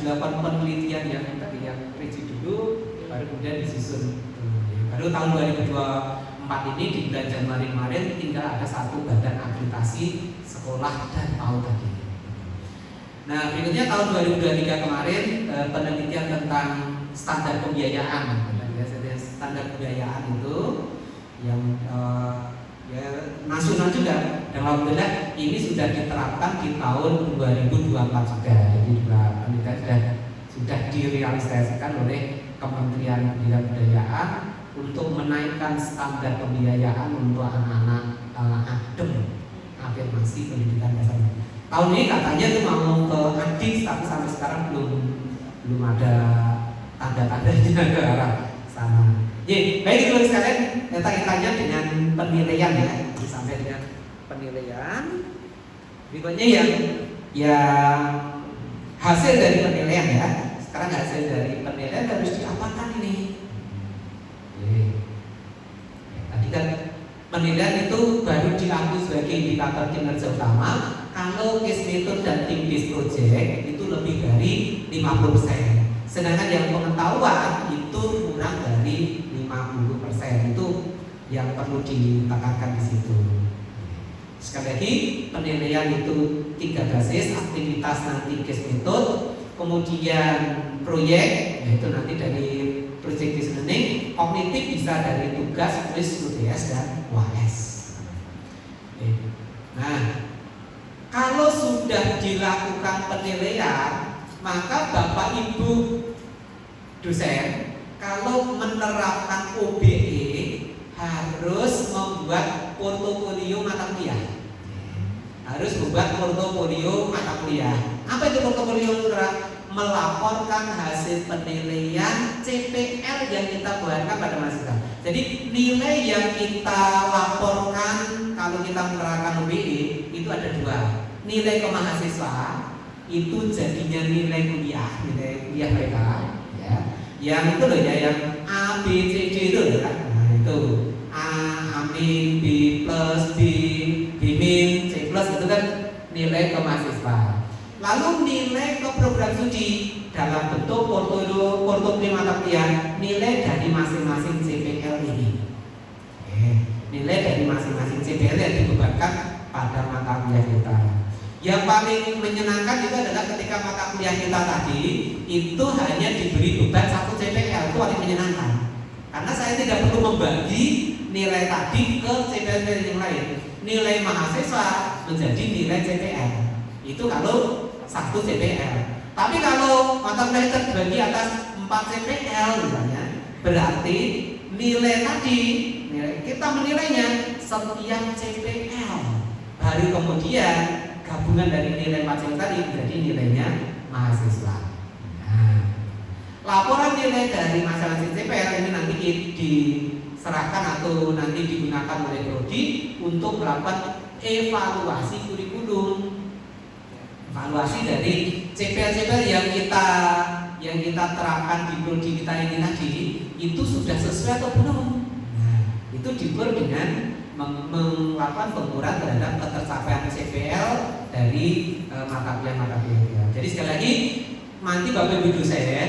dilakukan penelitian yang rigid dulu, baru kemudian disusun. Baru tahun 2024 ini di bulan Januari kemarin tinggal ada satu badan akreditasi sekolah dan PAUD tadi. Nah, berikutnya tahun 2023 kemarin penelitian tentang standar pembiayaan. Standar pembiayaan itu yang ya nasional juga, dan alhamdulillah ini sudah diterapkan di tahun 2024 juga. Jadi juga penelitian sudah direalisasikan oleh Kementerian Pendidikan dan Kebudayaan untuk menaikkan standar pembiayaan untuk anak-anak ADEM, afirmasi pendidikan dasar. Tahun ini katanya tuh mau ke ADIK, tapi sampai sekarang belum ada tanda-tandanya ke arah sana. Baik itu sekalian, kaitannya dengan penilaian ya, sampai dengan penilaian. Berikutnya yang hasil dari penilaian ya. Sekarang hasil dari penilaian harus diapakan ini? Tadi kan penilaian itu baru diakui sebagai indikator kinerja utama kalau case method dan team based project itu lebih dari 50%. Sedangkan yang pengetahuan itu kurang dari 50%. Itu yang perlu ditekankan di situ. Sekali lagi, penilaian itu 3 basis: aktivitas nanti case method, kemudian proyek yaitu nanti dari project listening, kognitif bisa dari tugas, kuis, UTS dan UAS. Nah, kalau sudah dilakukan penilaian, maka Bapak Ibu dosen kalau menerapkan OBE harus membuat portofolio mata kuliah. Harus membuat portofolio mata kuliah. Apa itu portofolio? Melaporkan hasil penilaian CPL yang kita buatkan pada mahasiswa. Jadi nilai yang kita laporkan kalau kita menerapkan OBE itu ada 2. Nilai ke mahasiswa itu jadinya nilai kuliah mereka ya. Yang itu loh ya, yang A, B, C, D itu loh kan. Nah itu A min, B plus, B min, C plus itu kan nilai ke mahasiswa. Lalu nilai ke program studi dalam bentuk portofolio mata kuliah, nilai dari masing-masing CPL ini. Nilai dari masing-masing CPL yang dibebankan pada mata kuliah kita. Yang paling menyenangkan itu adalah ketika mata kuliah kita tadi itu hanya diberi beban 1 CPL, itu paling menyenangkan. Karena saya tidak perlu membagi nilai tadi ke CPL yang lain. Nilai mahasiswa menjadi nilai CPL. Itu kalau 1 CPL. Tapi kalau mata kuliah terbagi atas 4 CPL misalnya, berarti nilai tadi kita menilainya setiap CPL. Baru kemudian gabungan dari nilai 4 CPL tadi menjadi nilainya mahasiswa. Nah, laporan nilai dari masing-masing CPL ini nanti diserahkan atau nanti digunakan oleh prodi untuk melakukan evaluasi kurikulum. Evaluasi dari CPL-CPL yang kita terapkan di prodi kita ini tadi itu sudah sesuai atau belum. Nah, itu diukur dengan melakukan pengukuran terhadap ketercapaian CPL dari mata kuliah. Jadi sekali lagi, nanti Bapak Ibu dosen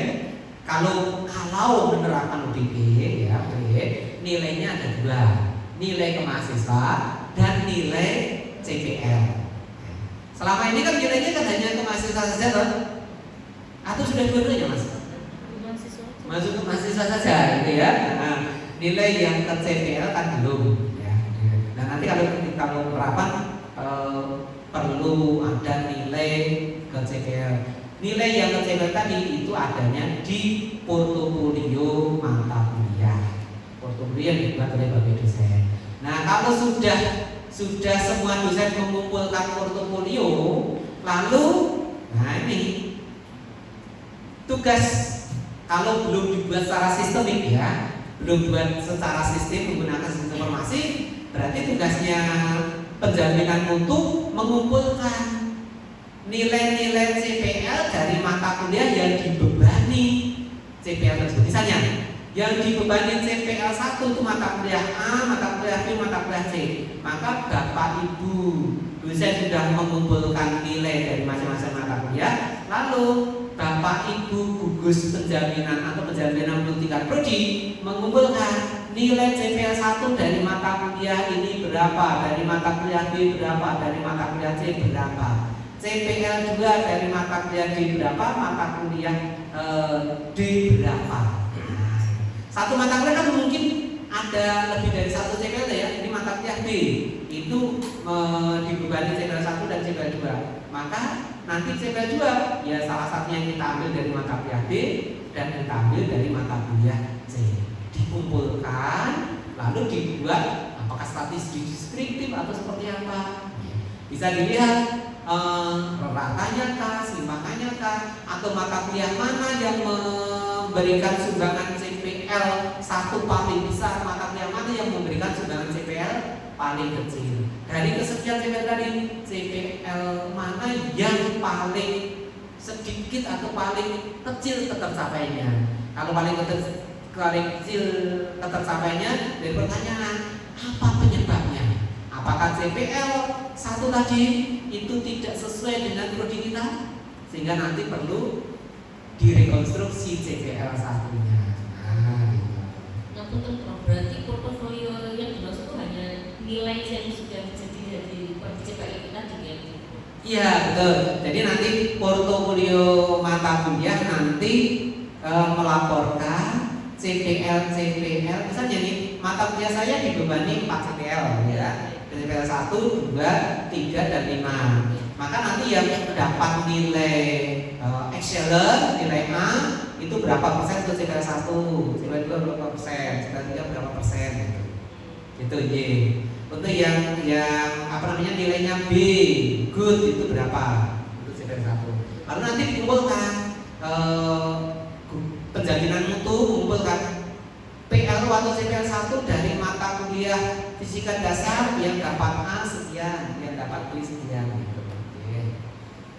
kalau menerapkan UDP ya, nilainya ada 2, nilai ke mahasiswa dan nilai CPL. Selama ini kan nilainya kan hanya ke mahasiswa saja kan? Atau sudah dua-duanya mas? Masuk ke mahasiswa saja gitu ya. Nah, nilai yang ke CPL kan belum ya. Nah nanti kalau penerapan perlu ada nilai ke CPL. Nilai yang ke CPL tadi itu adanya di portofolio mata kuliah. Portofolio yang dibuat oleh Bapak dosen. Nah kalau sudah semua dosen mengumpulkan portofolio, lalu nah ini tugas kalau belum dibuat secara sistemik ya, belum dibuat secara sistem menggunakan sistem informasi, berarti tugasnya penjaminan mutu mengumpulkan nilai-nilai CPL dari mata kuliah yang dibebani CPL tersebut. Misalnya yang dibebani CPL 1 itu mata kuliah A, mata kuliah B, mata kuliah C. Maka Bapak Ibu dosen sudah mengumpulkan nilai dari masing-masing mata kuliah, lalu Bapak Ibu gugus penjaminan atau penjaminan untuk tingkat prodi mengumpulkan nilai CPL 1 dari mata kuliah ini berapa, dari mata kuliah B berapa, dari mata kuliah C berapa, CPL 2 dari mata kuliah D berapa, mata kuliah D berapa. Satu mata kuliah kan mungkin ada lebih dari satu CPL ya. Ini mata kuliah B itu dibebani CPL 1 dan CPL 2. Maka nanti CPL 2 ya salah satunya yang kita ambil dari mata kuliah B dan kita ambil dari mata kuliah C. Dikumpulkan lalu dibuat apakah statistik deskriptif atau seperti apa. Bisa dilihat ratanya kah, simpangannya kah, atau mata kuliah mana yang memberikan sumbangan CPL 1 paling besar, mata kuliah mana yang memberikan sumbangan CPL paling kecil. Dari kesekian CPL tadi, CPL mana yang paling sedikit atau paling kecil ketercapainya. Kalau paling kecil ketercapainya, dari pertanyaan apa penyebabnya? Apakah CPL 1 tadi itu tidak sesuai dengan prodi kita, sehingga nanti perlu direkonstruksi CPL 1-nya. Nah, gitu. Nah, untuk berarti portofolio yang dimaksud itu hanya nilai yang sudah jadi dari CPL kita juga. Iya, betul. Jadi nanti portofolio mata kuliah nanti melaporkan CPL, misalnya nih mata kuliah saya dibebani 4 CPL ya. CPL 1, 2, 3, dan 5. Maka nanti yang dapat nilai excellent, nilai A itu berapa persen untuk CPL 1, CPL 2 berapa persen, CPL 3 berapa persen gitu. Itu Y. Untuk yang nilainya B, good itu berapa untuk CPL 1. Lalu nanti dikumpulkan penjaminan mutu, mengumpulkan PL atau CPL 1 dari mata kuliah fisika dasar yang dapat A sekian, yang dapat B sekian gitu.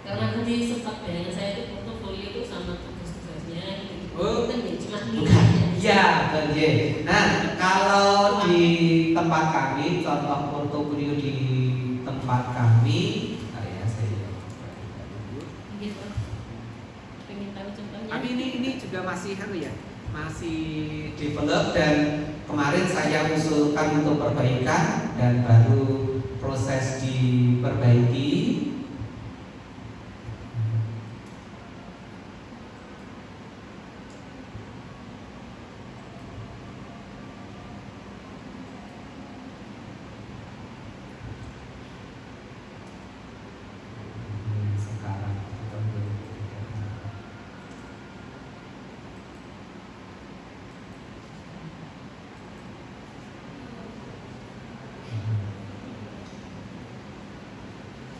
Karena tadi sempat dengan saya itu portofolio itu sama tugas-tugasnya gitu. Oh, kan cuma bukan. nilainya. Ya, betul. Nah, kalau di tempat kami, contoh portofolio di tempat kami, Gitu. Pengen tahu contohnya. tapi ini juga masih masih develop, dan kemarin saya usulkan untuk perbaikan dan baru proses diperbaiki.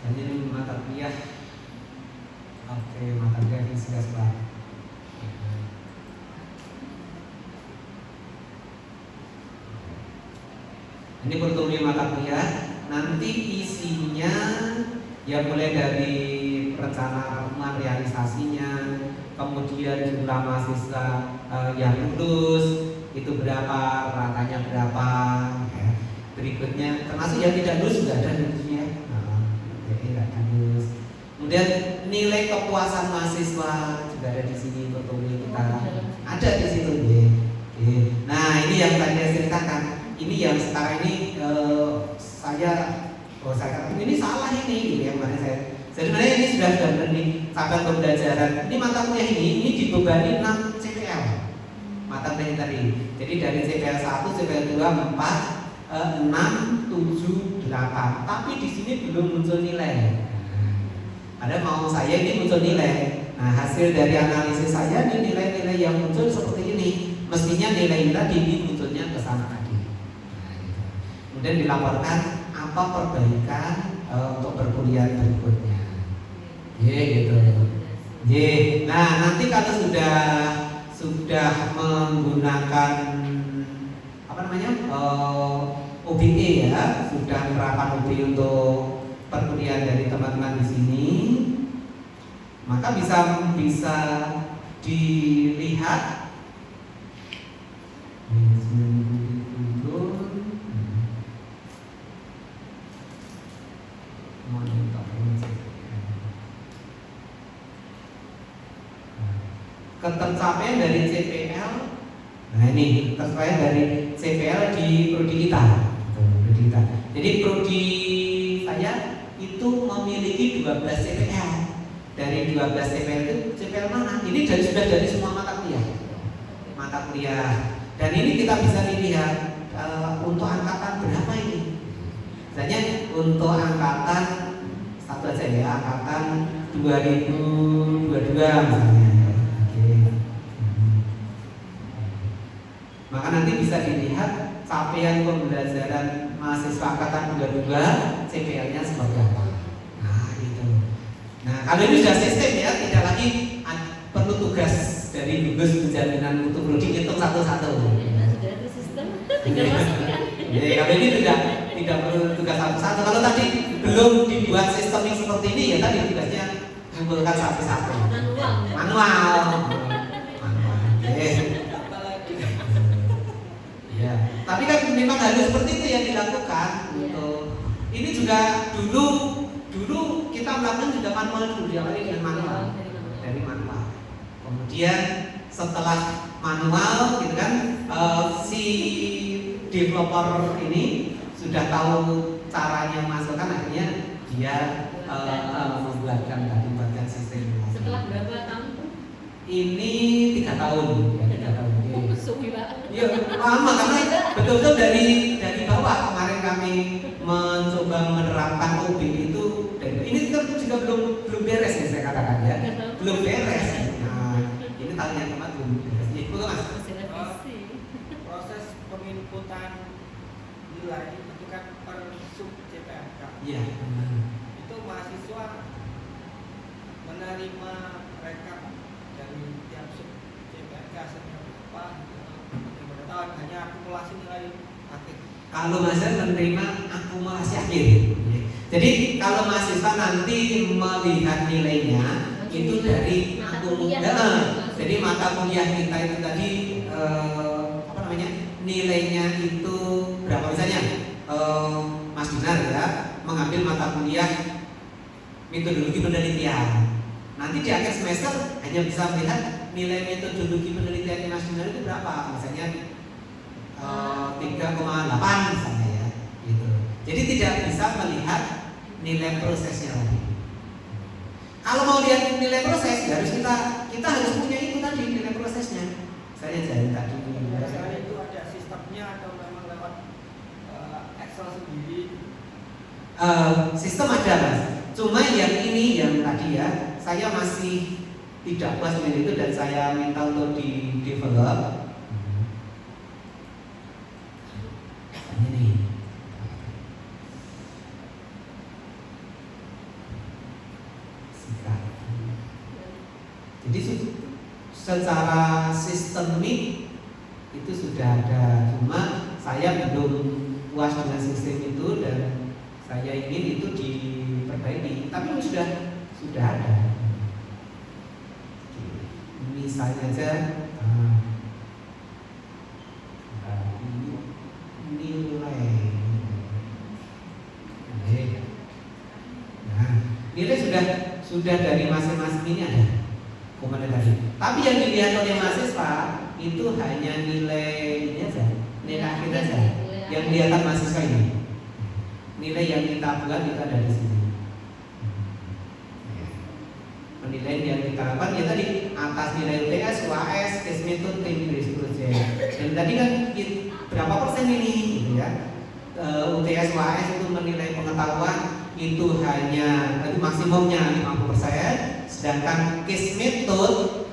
Ini mata kuliah, oke, mata kuliah fisika sebelah. Ini portofolio mata kuliah. Nanti isinya ya mulai dari perencanaan realisasinya, kemudian jumlah mahasiswa yang lulus itu berapa, ratanya berapa, ya. Berikutnya termasuk yang tidak lulus juga ada lulusnya. Kemudian nilai kepuasan mahasiswa juga ada di sini, portofolio kita ada di situ. Nah, ini yang tadi saya ceritakan. Ini yang sekarang ini saya katakan ini salah ini yang kemarin saya. Jadi sebenarnya ini sudah benar nih sampai pembelajaran. Ini mata kuliah ini dibebani 6 CPL. Mata kuliah tadi. Jadi dari CPL 1, CPL 2, 4, 6, 7, 8. Tapi di sini belum muncul nilai. Ada mau saya ini muncul nilai. Nah, hasil dari analisis saya ini nilai-nilai yang muncul seperti ini. Mestinya nilai tadi ini munculnya ke sana tadi. Nah, gitu. Kemudian dilaporkan apa perbaikan untuk perkuliahan berikutnya. Gitu. Nah, nanti kalau sudah menggunakan OBE ya, sudah menerapkan OBE untuk perkuliahan dari teman-teman di sini, maka bisa dilihat mohon ketercapaian dari CPL. Nah ini tercapaian dari CPL di prodi kita. Jadi prodi saya itu memiliki 12 CPL. Dari 12 CPL itu CPL mana? Ini sudah dari semua mata kuliah. Dan ini kita bisa lihat untuk angkatan berapa ini. Misalnya untuk angkatan satu aja ya, angkatan 2022 misalnya. Oke. Maka nanti bisa dilihat capaian pembelajaran mahasiswa angkatan 22 CPL-nya seperti apa. Nah, itu. Nah, kalau ini sudah sistem ya, tidak lagi perlu tugas dari gugus penjaminan mutu prodi hitung satu-satu. Sudah ada sistem, tinggal masukkan. Jadi kalau ini tidak perlu tugas satu-satu. Kalau tadi belum dibuat sistemik seperti ini ya tadi tugasnya kumpulkan satu-satu. Manual. Ya, tapi kan memang harus seperti itu yang dilakukan. Ini juga dulu kita melakukan juga manual dulu, diawali dengan manual. Dari manual. Kemudian setelah manual gitu kan, si developer ini sudah tahu caranya masukkan, akhirnya dia membuatkan sistem. Setelah berapa tahun? Ini 3 tahun. Suwi ya lama karena betul-betul dari bawah. Kemarin kami mencoba menerapkan OB itu, dan ini kita juga belum beres ya, saya katakan ya, belum beres. Nah, ini tahun yang kemarin belum beres. Itu mas. Proses penginputan nilai itu kan per sub CPNK. Iya. Itu mahasiswa menerima rekap dari tiap sub CPNK seperti apa? Hanya akumulasi nilai akhir. Kalau mahasiswa menerima akumulasi akhir. Jadi kalau mahasiswa nanti melihat nilainya itu dari akumulasi. Jadi mata kuliah kita itu tadi nilainya itu berapa, misalnya Mas Dinar ya mengambil mata kuliah metodologi penelitian. Nanti di akhir semester hanya bisa melihat nilai metodologi penelitian Mas Dinar itu berapa, misalnya 3,8 misalnya ya, gitu. Jadi tidak bisa melihat nilai prosesnya lagi. Kalau mau lihat nilai proses, harus kita harus punya itu tadi, nilai prosesnya. Saya jadi tadi. Biasanya itu ada sistemnya atau memang lewat Excel sendiri? Sistem ada mas. Cuma yang ini yang tadi ya, saya masih tidak puas dengan itu dan saya minta untuk di develop. Ini. Jadi secara sistemik itu sudah ada, cuma saya belum puas dengan sistem itu dan saya ingin itu diperbaiki. Tapi sudah ada. Misalnya aja nilai sudah dari masing-masing ini ada komponen tadi. Tapi yang dilihat oleh mahasiswa itu hanya nilai ini aja, nilai akhir aja. Yang dilihat mahasiswa ini nilai yang kita buat itu ada di sini. Penilaian yang kita lakukan ya tadi atas nilai UTS, UAS, case method, time based project. Dan tadi kan berapa persen ini, gitu ya? UTS, UAS itu menilai pengetahuan itu hanya maksimumnya 50%, sedangkan case method,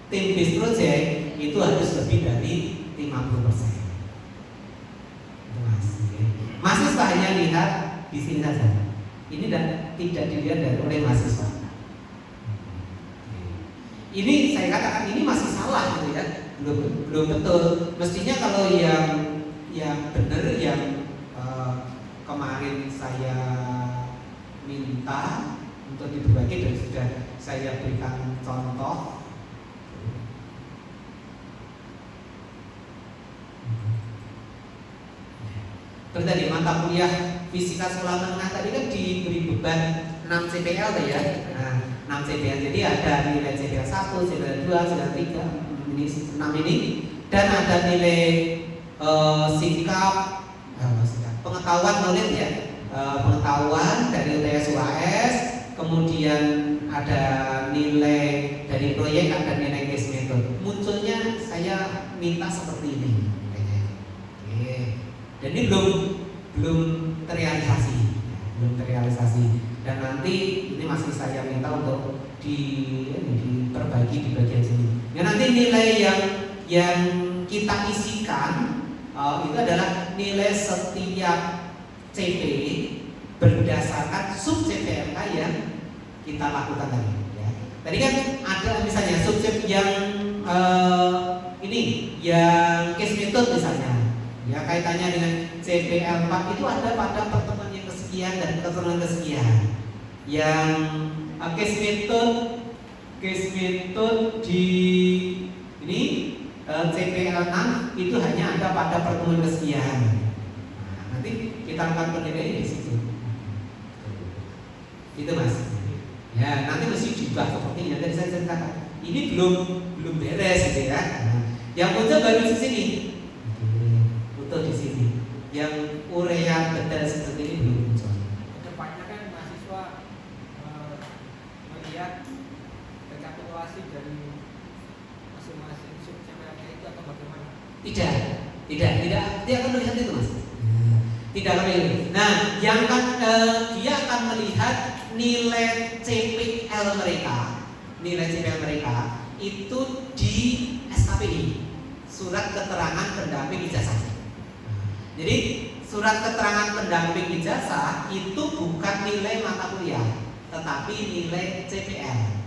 time based project itu harus lebih dari 50%. Mahasiswa hanya lihat di sini saja. Ini dan tidak dilihat oleh mahasiswa. Ini saya katakan ini masih salah gitu ya, belum betul. Mestinya kalau yang benar yang kemarin saya minta untuk diperbaiki dan sudah saya berikan contoh. Terus tadi mata kuliah fisika sekolah menengah tadi kan diberi beban 6 CPL ya. Nah, 6 CPL. Jadi ada nilai CPL 1, CPL 2, CPL 3, ini 6 ini, dan ada nilai sikap pengetahuan knowledge ya, pengetahuan dari UTS UAS, kemudian ada nilai dari proyek, ada nilai case method. Munculnya saya minta seperti ini. Oke. Dan ini belum terrealisasi, dan nanti ini masih saya minta untuk diperbaiki di bagian sini. Ya, nanti nilai yang kita isikan itu adalah nilai setiap CP berdasarkan sub CPLK yang kita lakukan tadi. Ya. Tadi kan ada misalnya sub CP yang ini, yang case method misalnya. Ya, kaitannya dengan CPL 4 itu ada pada pertemuan yang kesekian dan pertemuan kesekian. Yang case method di ini CPL 6 itu hanya ada pada pertemuan kesekian. Nah, nanti kita akan penilaian di situ. Itu Mas. Ya, nanti mesti diubah seperti yang tadi saya ceritakan. Ini belum beres gitu ya. Nah, yang muncul baru di sini. Butuh di sini. Yang urean detail seperti ini belum muncul. Kedepannya kan mahasiswa melihat rekapitulasi dari masing-masing sub CPLK itu atau bagaimana? Tidak akan melihat itu Mas. Tidak akan melihat. Nah, yang dia akan melihat nilai CPL mereka itu di SKPI, surat keterangan pendamping ijazah. Jadi surat keterangan pendamping ijazah itu bukan nilai mata kuliah, tetapi nilai CPL.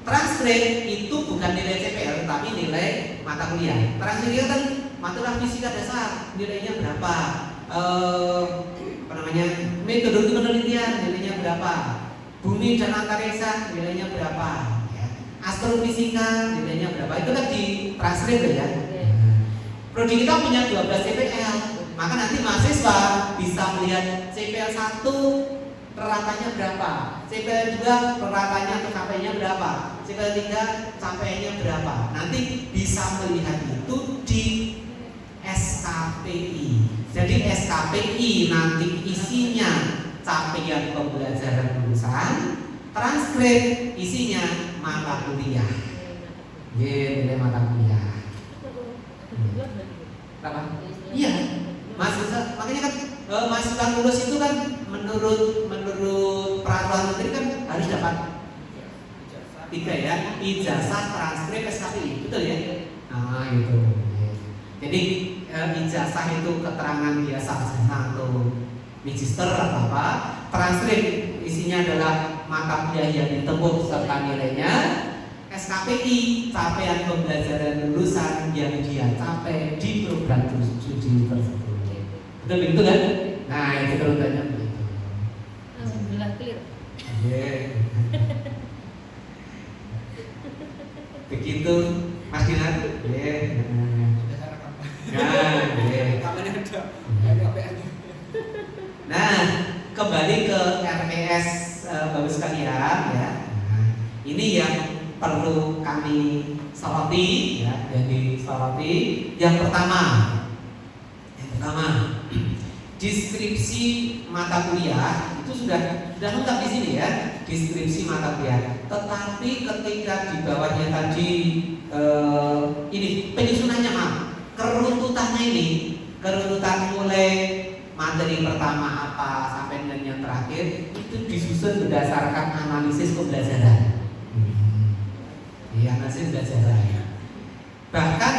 Transkrip itu bukan nilai CPL, tetapi nilai mata kuliah. Transkrip itu kan mata fisika dasar, nilainya berapa? Metode penelitian nilainya berapa? Bumi dan antariksa nilainya berapa? Ya. Astrofisika nilainya berapa? Itu kan di transkrip ya. Prodi kita punya 12 CPL, maka nanti mahasiswa bisa melihat CPL 1 rata-ratanya berapa, CPL 2 rata-ratanya atau sampainya berapa, CPL 3 sampainya berapa. Nanti bisa melihat itu di SKPI. Jadi SKPI nanti isinya capaian pembelajaran lulusan, transkrip isinya mata kuliah. Nilai mata kuliah. Apa? Iya. Makanya kan mahasiswa lulus itu kan menurut peraturan menteri kan harus dapat 3 ya, ijazah, transkrip, SKPI, betul ya? Nah itu. Jadi ijazah itu keterangan dia sarjana atau magister atau apa. Transkrip isinya adalah mata kuliah yang ditempuh serta nilainya. SKPI capaian pembelajaran lulusan yang dia capai di program studi tersebut. Betul begitu kan? Nah itu kerutannya begitu. Alhamdulillah clear. Begitu Mas Dinar. Nah, kembali ke RPS Bapak sekalian ya. Ini yang perlu kami soroti ya, Yang pertama, deskripsi mata kuliah itu sudah lengkap di sini ya, deskripsi mata kuliah. Tetapi ketika di bawahnya tadi ini penyusunannya kerututan mulai materi pertama apa sampai dengan yang terakhir itu disusun berdasarkan analisis pembelajaran. Analisis pembelajaran. Bahkan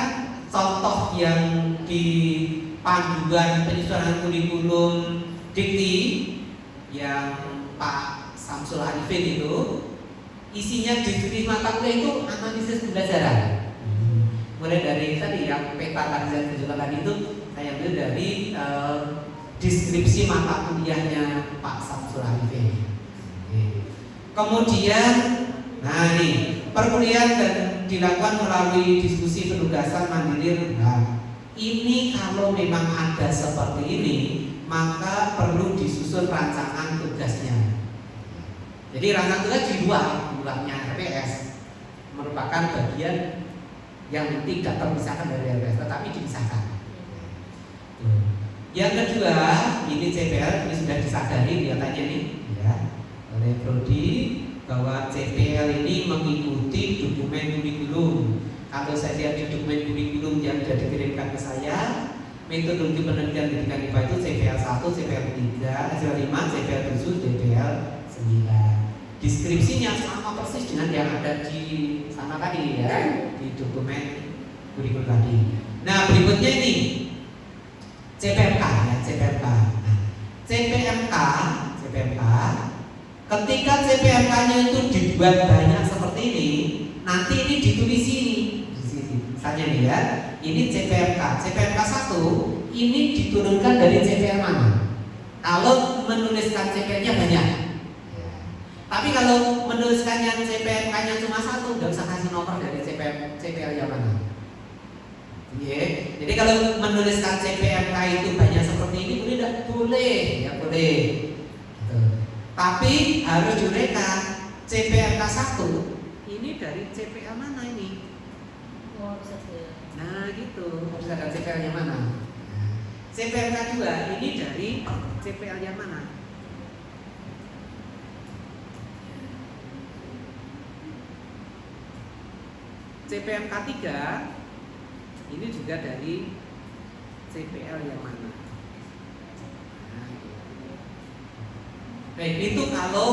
contoh yang di panduan penyusunan kurikulum dikti yang Pak Samsul Arifin itu isinya deskripsi mata kuliah itu analisis pembelajaran. Mulai dari tadi yang peta tadi saya tunjukkan tadi itu saya ambil dari deskripsi mata kuliahnya Pak Samsul Arifin. Kemudian, nah nih perkuliahan dan dilakukan melalui diskusi penugasan mandiri. Nah, ini kalau memang ada seperti ini, maka perlu disusun rancangan tugasnya. Jadi rancangan tugas di 2. pembuatnya RPS merupakan bagian yang tidak terpisahkan dari RPS, tetapi dipisahkan. Yang kedua, ini CPL ini sudah disadari kelihatannya nih, ya, oleh Prodi bahwa CPL ini mengikuti dokumen kurikulum. Kalau saya lihat di dokumen kurikulum yang sudah dikirimkan ke saya, metodologi penelitian pendidikan IPA itu CPL 1, CPL 3, CPL 5, CPL 7, CPL 9. Deskripsinya sama persis dengan yang ada di sana tadi ya, di dokumen kurikulum tadi. Nah, berikutnya ini CPMK ya, CPMK. Nah, CPMK ketika CPMK-nya itu dibuat banyak seperti ini, nanti ini ditulis ini di sini. Misalnya nih ya, ini CPMK 1 ini diturunkan dari CPL mana? Kalau menuliskan CPL-nya banyak. Ya. Tapi kalau menuliskan yang CPMK-nya cuma 1, nggak usah kasih nomor dari CPL yang mana. Yeah. Jadi kalau menuliskan CPMK itu banyak seperti ini boleh tidak? Boleh, ya boleh. Gitu. Tapi harus diuraikan CPMK 1 ini dari CPL mana ini? Oh, bisa ya. Nah gitu, harus ada CPL yang mana? CPMK 2 ini dari CPL yang mana? CPMK 3 ini juga dari CPL yang mana? Nah, baik, itu kalau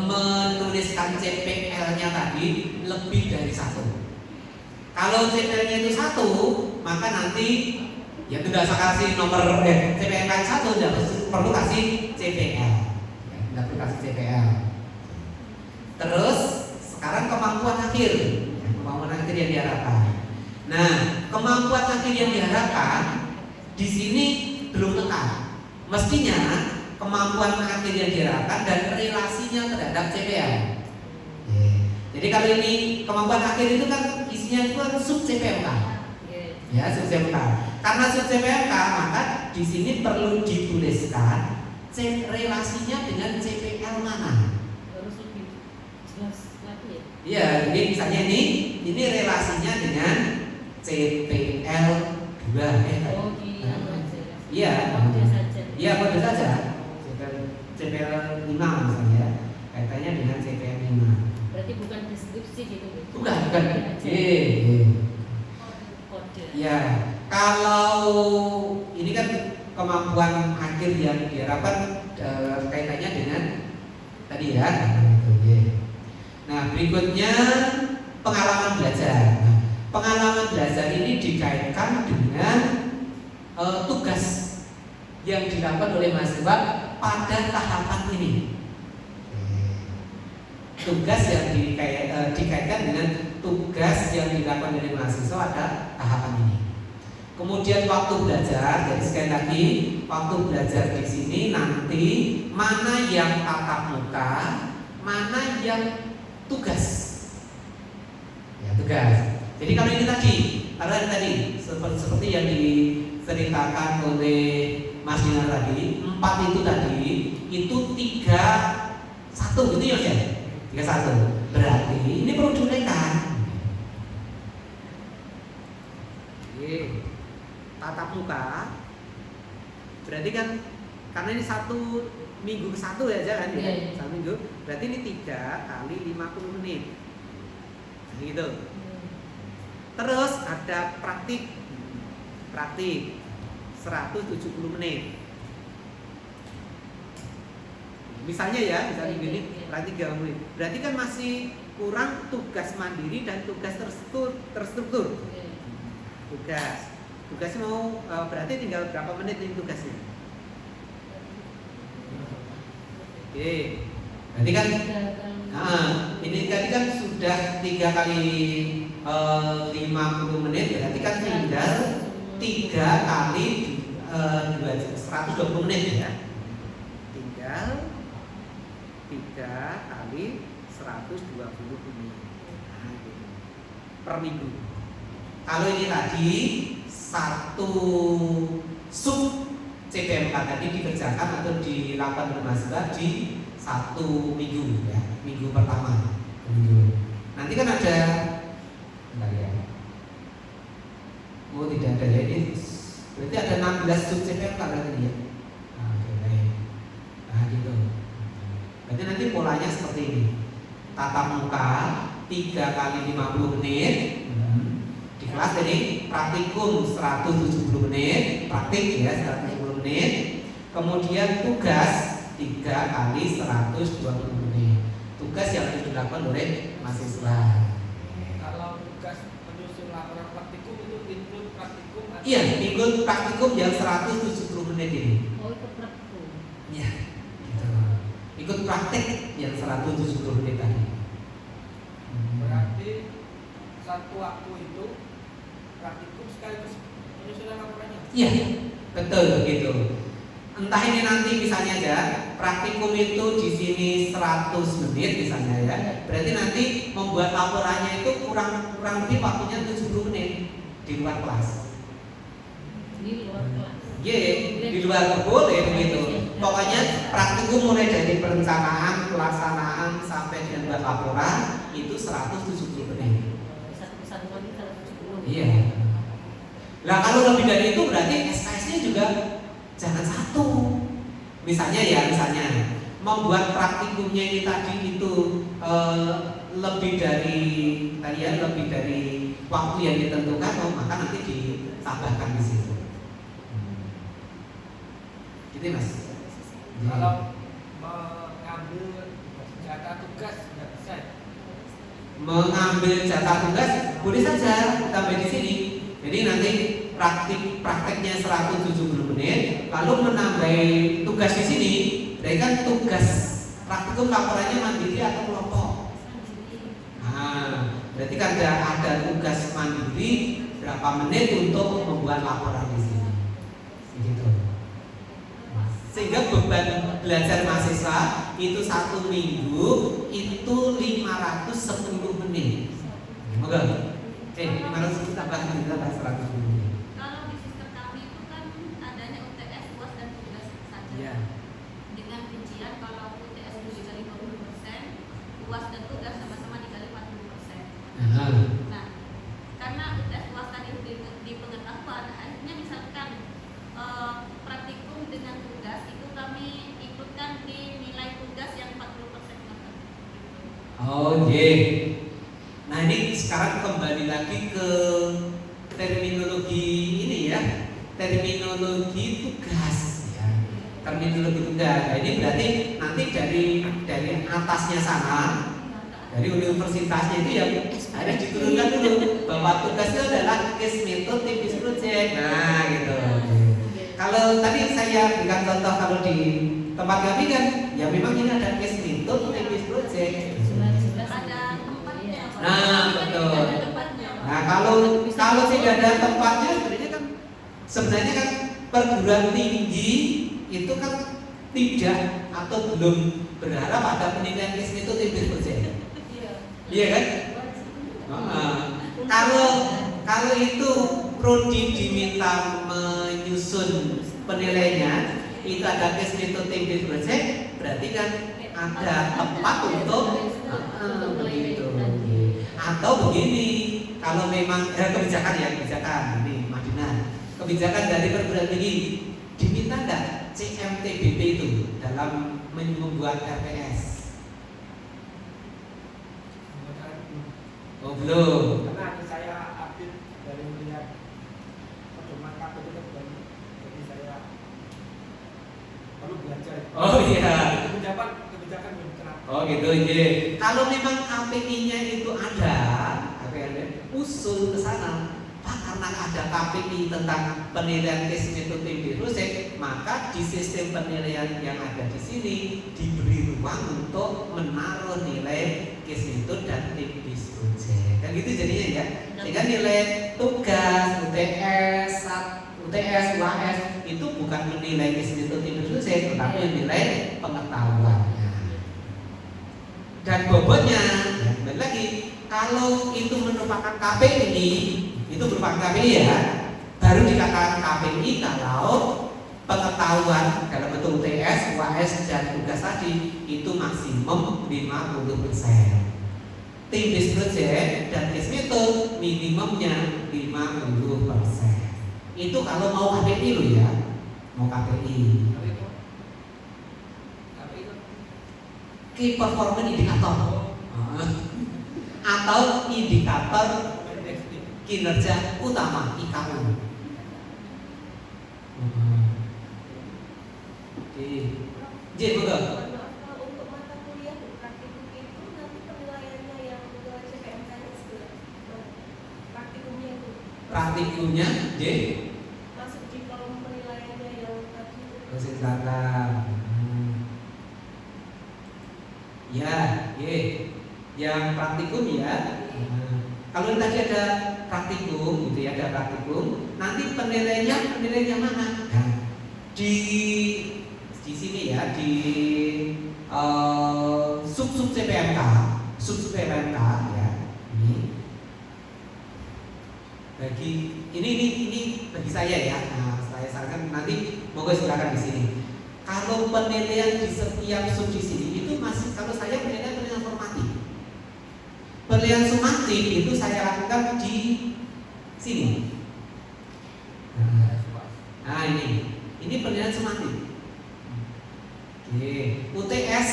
menuliskan CPL-nya tadi lebih dari 1. Kalau CPL-nya itu 1, maka nanti ya tidak usah kasih nomor CPMK 1, tidak perlu kasih CPL. Ya, tidak perlu kasih CPL. Terus sekarang kemampuan akhir, ya, kemampuan akhir yang diharapkan. Nah, kemampuan akhir yang diharapkan di sini belum lengkap. Mestinya kemampuan akhir yang diharapkan dan relasinya terhadap CPL. Jadi kalau ini kemampuan akhir itu kan isinya itu kan sub CPMK. Ya, sub CPMK. Karena sub CPMK, maka di sini perlu dituliskan relasinya dengan CPL mana. Harus lebih jelas lagi ya. Iya, jadi misalnya ini relasinya dengan CPL 2 Oh, di iya, kode saja. iya kode saja. CPL 5 misalnya, kaitannya dengan CPL 5. Berarti bukan deskripsi gitu. Bukan. Kode. Ya, kalau ini kan kemampuan akhir yang diharapkan kaitannya dengan tadi ya. Nah, berikutnya pengalaman belajar. Nah, pengalaman belajar ini dikaitkan dengan tugas yang dilakukan oleh mahasiswa pada tahapan ini. Tugas yang dikaitkan dengan tugas yang dilakukan oleh mahasiswa pada tahapan ini. Kemudian waktu belajar, jadi sekali lagi waktu belajar di sini nanti mana yang tatap muka, mana yang tugas. Ya, tugas. Jadi kalau ini tadi seperti yang diceritakan oleh Mas Dinar tadi, 4 itu tadi itu 3-1 gitu ya Mas ya? 3-1. Berarti ini perlu diuraikan. Tatap muka berarti kan karena ini 1 minggu ke 1 ya jangan ya. 1 minggu berarti ini 3 kali 50 menit. Gitu. Terus ada praktik 170 menit. Misalnya gini, praktik 30 menit. Berarti kan masih kurang tugas mandiri dan tugas terstruktur. Tugasnya mau berarti tinggal berapa menit ini tugasnya? Oke. Berarti kan ini tadi kan sudah 3 kali 50 menit, berarti kan tinggal 3 kali 120 menit ya. Tinggal 3 kali 120 menit per minggu. Kalau ini tadi 1 sub CPMK tadi dikerjakan atau dilakukan oleh mahasiswa di 1 minggu ya, minggu pertama minggu. Nanti kan ada, bentar ya, oh tidak ada ya, ini berarti ada 16 sub CPM tadi ya. Nah, oke, baik. Nah gitu. Berarti nanti polanya seperti ini. Tatap muka 3 kali 50 menit di kelas. Jadi praktikum 170 menit, praktik ya 170 menit. Kemudian tugas 3 kali 120 menit. Tugas yang harus dilakukan oleh mahasiswa. Kalau tugas menyusun laporan praktikum itu include praktikum atau Iya, ikut praktikum yang 170 menit ini. Oh, itu praktikum. Iya, gitu. Ikut praktek yang 170 menit tadi. berarti satu waktu itu praktikum sekaligus penyusunan laporannya? Iya, betul gitu. Entah ini nanti misalnya aja praktikum itu di sini 100 menit misalnya ya. Berarti nanti membuat laporannya itu kurang lebih waktunya 70 menit di luar kelas. Di luar kelas. Iya, di luar boleh begitu. Pokoknya praktikum mulai dari perencanaan, pelaksanaan sampai dengan buat laporan itu 170 menit. Satu kesatuan itu 170. Iya. Nah kalau lebih dari itu berarti SKS-nya juga jangan satu. Misalnya membuat praktikumnya ini tadi itu lebih dari waktu yang ditentukan, maka nanti ditambahkan di situ. Gitu Mas. Kalau mengambil jatah tugas nggak bisa. Mengambil jatah tugas boleh saja tambah di sini. Jadi nanti prakteknya 170 menit, lalu menambah tugas di sini. Berarti kan tugas praktikum laporannya mandiri atau kelompok. Nah, berarti kan ada tugas mandiri berapa menit untuk membuat laporan di sini. Begitu. Sehingga beban belajar mahasiswa itu 1 minggu itu 510 menit. Moga. 500 tambah 100 menit. Kalau di sistem kami itu kan adanya UTS, UAS dan tugas saja. Iya. Dengan rincian kalau UTS itu dikali 20%, UAS dan tugas sama-sama dikali 40%. Nah, karena UTS, UAS tadi di pengetahuan, akhirnya misalkan praktikum dengan tugas itu kami ikutkan di nilai tugas yang 40%. Oh, yeah. Nah ini sekarang kembali lagi ke terminologi ini ya, terminologi tugas ya, terminologi tugas. Nah, ini berarti nanti dari atasnya sana, dari universitasnya itu ya harus diturunkan dulu bahwa tugas itu adalah case method tipis project. Nah gitu. Kalau tadi saya berikan contoh kalau di tempat kami kan, ya memang ini ada case method tipis project. Ada tempatnya. Nah, betul. Ada tempatnya. Nah kalau tidak ada tempatnya sebenarnya kan perguruan tinggi itu kan tidak atau belum berharap ada penilaian case method tipis project. Iya kan? Kalau itu prodi diminta menyusun penilaiannya itu ada case method tipis project, berarti kan ada tempat untuk begitu. Atau begini, kalau memang kebijakan ini Madinah, kebijakan dari perguruan tinggi diminta enggak CMTBP itu dalam membuat RPS? Oh belum. Karena saya update dari melihat pedoman KPU itu baru, jadi saya perlu belajar. Oh iya. Kebijakan belum kenapa. Oh gitu iya. Kalau memang KPI-nya itu ada, usul ke sana. Pak, karena ada KPI tentang penilaian case method tipis project, maka di sistem penilaian yang ada di sini diberi ruang untuk menaruh nilai case method dan tipis project. Kan gitu jadinya ya. Sehingga nilai tugas, UTS, UAS itu bukan menilai case method tipis project, tetapi nilai pengetahuannya. Dan bobotnya, ya, kembali lagi, kalau itu merupakan KPI, itu berupa KPI ya, baru dikatakan KPI kalau pengetahuan dalam bentuk UTS, UAS dan tugas tadi itu maksimum 50%. Tim based project dan case method minimumnya 50%. Itu kalau mau KPI loh ya, mau KPI. Key Performance Indicator atau indikator kinerja utama IKU. Oke, J betul. Untuk mata kuliah praktikum itu nanti penilaiannya yang ke CPMK-nya praktikumnya itu. Praktikumnya J Masuk di kolom penilaiannya yang tadi itu. proses data. Ya, Y. Yang praktikum ya. Kalau tadi ada praktikum gitu ya, ada praktikum, nanti penilaiannya mana? Nah, di sini ya, di sub CPMK ya. Ini bagi saya ya. Nah, saya sarankan nanti monggo silakan di sini. Kalau penilaian di setiap sub di sini itu masih, kalau saya penilaian formatif. Penilaian sumatif itu saya lakukan di sini. Nah ini penilaian sumatif. Oke, UTS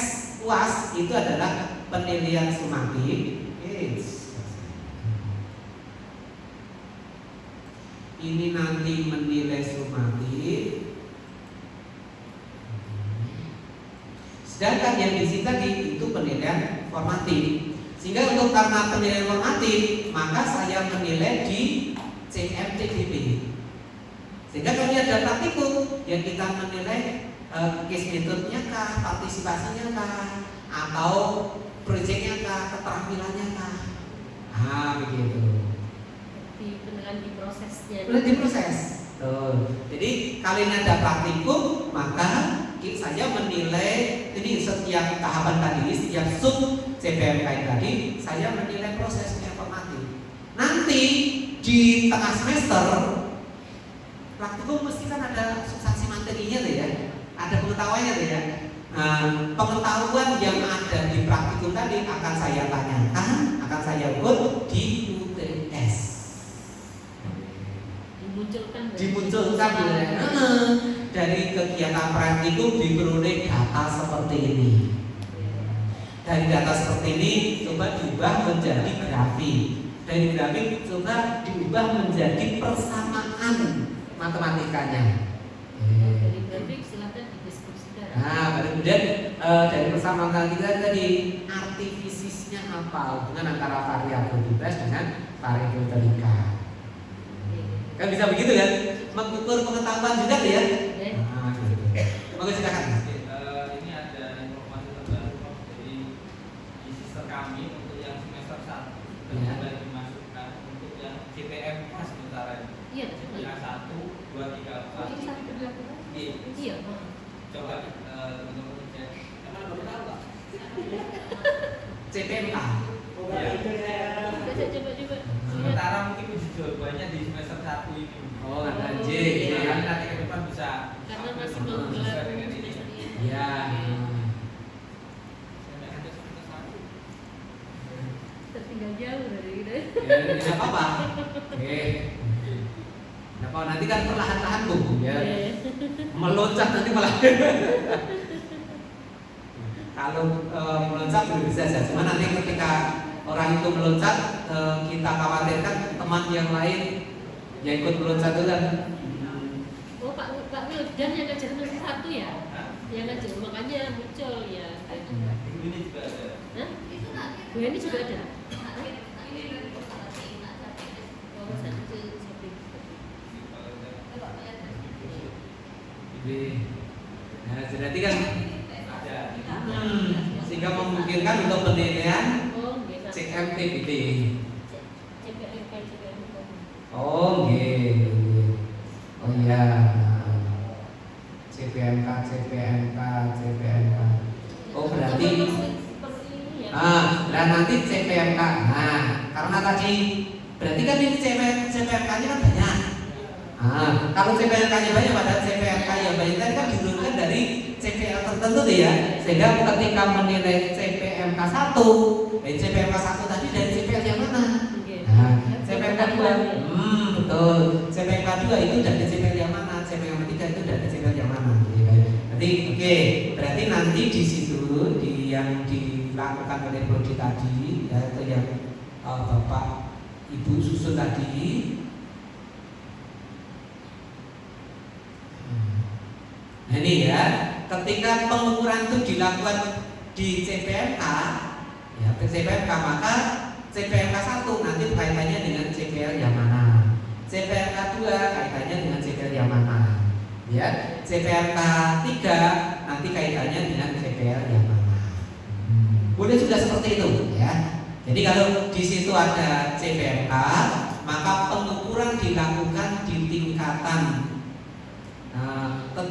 UAS itu adalah penilaian sumatif. Ini nanti menilai sumatif. Sedangkan yang di sini tadi itu penilaian formatif. Sehingga untuk karena penilaian formatif, maka saya menilai di CMTDP. Sehingga kalau ada praktikum, yang kita menilai case methodenya kah, partisipasinya kah, atau proyeknya kah, keterampilannya kah. Nah begitu. Di penilaian di prosesnya. Di proses. Tuh. Jadi kalau ini ada praktikum, maka saya menilai ini setiap tahapan tadi, setiap sub CPMK tadi, saya menilai prosesnya formatif. Nanti di tengah semester praktikum mesti kan ada substansi materinya tuh ya, ada pengetahuannya tuh ya. Nah, pengetahuan yang ada di praktikum tadi akan saya tanyakan, akan saya buat di UTS. Dimunculkan dari kegiatan praktikum diperoleh data seperti ini. Dari data seperti ini coba diubah menjadi grafik. Dari grafik coba diubah menjadi persamaan matematikanya. Dari grafik silakan dideskripsikan. Nah, kemudian dari persamaan matematika tadi artifisisnya apa? Hubungan antara variabel bebas dengan variabel terikat. Kan bisa begitu kan? Mengukur pengetahuan juga tuh ya. Nah, gitu. Monggo silakan. Ini ada informasi terbaru dari di sister kami untuk yang semester 1 dan mulai dimasukkan untuk yang CPMK sementara ini. Iya. Yang 1, 2, 3, 4. Ini satu dilakukan. Iya. Coba teman-teman cek. Emang belum tahu Pak? CPMK. Coba. Sementara mungkin uji jawabannya di semester 1 ini. Oh, ada J. Kami nanti ke depan bisa Karena masih belum gelar dengan ini. semester ini. Iya. Tertinggal jauh dari itu. Ya, tidak apa-apa. Oke. Nah, kalau nanti kan perlahan-lahan Bu, ya. Meloncat nanti malah. Kalau meloncat belum bisa saja. Cuma nanti ketika orang itu meloncat, kita khawatirkan teman yang lain yang ikut meloncat itu kan. Oh Pak Wildan yang ngajar semester 1 ya? Yang ngajar makanya muncul ya. Ini juga ada. Hah? Itu nanti Bu ini juga ada. ini dari konsultasi Oh, satu shopping. coba lihat. Jadi, nah berarti kan Ada. sehingga memungkinkan untuk penilaian Oh, nggih. CMTBT. CPMK. Oh, nggih. Oh iya. CPMK. Oh, berarti seperti ini ya. dan nanti CPMK. Nah, karena tadi berarti kan ini CPMK-nya kan banyak. Nah, kalau CPLK-nya banyak, padahal CPLK yang banyak tadi kan diturunkan dari CPL tertentu tuh ya, sehingga ketika menilai CPMK 1, CPMK 1 tadi dari CPL yang mana? Nah, CPMK 2, betul. CPMK 2 itu dari CPL yang mana? CPMK 3 itu dari CPL yang mana? Berarti oke, berarti nanti di situ yang dilakukan oleh Prodi tadi, ya, itu yang Bapak Ibu susun tadi. Nah ini ya, ketika pengukuran itu dilakukan di CPMK, ya CPMK, maka CPMK 1 nanti kaitannya dengan CPL yang mana, CPMK 2 kaitannya dengan CPL yang mana, ya CPMK 3 nanti kaitannya dengan CPL yang mana. Boleh sudah seperti itu ya. Jadi kalau di situ ada CPMK, maka pengukuran dilakukan di tingkatan tetap